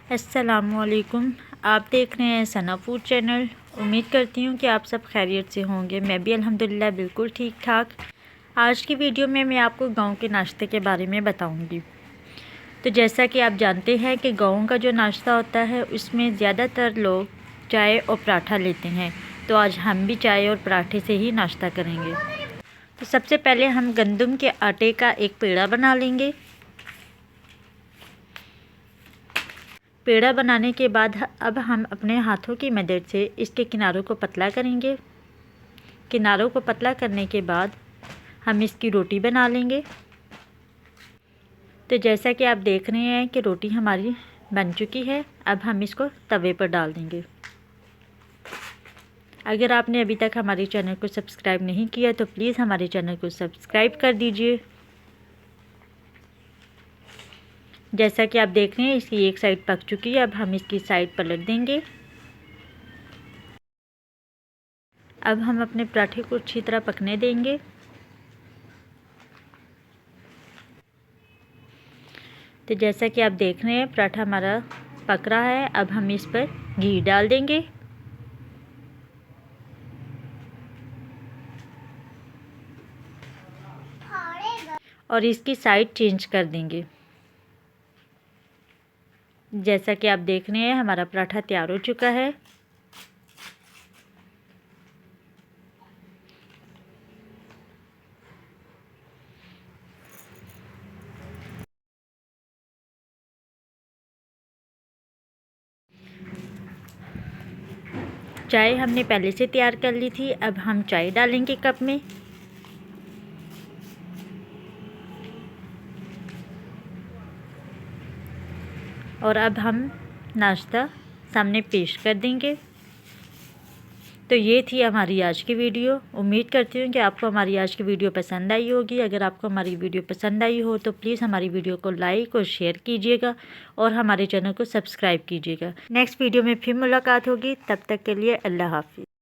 अस्सलामुअलैकुम। आप देख रहे हैं सना फूड चैनल। उम्मीद करती हूँ कि आप सब खैरियत से होंगे। मैं भी अल्हम्दुलिल्लाह बिल्कुल ठीक ठाक। आज की वीडियो में मैं आपको गाँव के नाश्ते के बारे में बताऊँगी। तो जैसा कि आप जानते हैं कि गाँव का जो नाश्ता होता है उसमें ज़्यादातर लोग चाय और पराठा लेते हैं। तो आज हम भी चाय और पराठे से ही नाश्ता करेंगे। तो सबसे पहले हम गंदम के आटे का एक पेड़ा बना लेंगे। पेड़ा बनाने के बाद अब हम अपने हाथों की मदद से इसके किनारों को पतला करेंगे। किनारों को पतला करने के बाद हम इसकी रोटी बना लेंगे। तो जैसा कि आप देख रहे हैं कि रोटी हमारी बन चुकी है। अब हम इसको तवे पर डाल देंगे। अगर आपने अभी तक हमारे चैनल को सब्सक्राइब नहीं किया तो प्लीज़ हमारे चैनल को सब्सक्राइब कर दीजिए। जैसा कि आप देख रहे हैं इसकी एक साइड पक चुकी है। अब हम इसकी साइड पलट देंगे। अब हम अपने पराठे को अच्छी तरह पकने देंगे। तो जैसा कि आप देख रहे हैं पराठा हमारा पक रहा है। अब हम इस पर घी डाल देंगे। और इसकी साइड चेंज कर देंगे। जैसा कि आप देख रहे हैं हमारा पराठा तैयार हो चुका है। चाय हमने पहले से तैयार कर ली थी। अब हम चाय डालेंगे कप में। और अब हम नाश्ता सामने पेश कर देंगे। तो ये थी हमारी आज की वीडियो। उम्मीद करती हूँ कि आपको हमारी आज की वीडियो पसंद आई होगी। अगर आपको हमारी वीडियो पसंद आई हो तो प्लीज़ हमारी वीडियो को लाइक और शेयर कीजिएगा और हमारे चैनल को सब्सक्राइब कीजिएगा। नेक्स्ट वीडियो में फिर मुलाकात होगी। तब तक के लिए अल्लाह हाफ़िज़।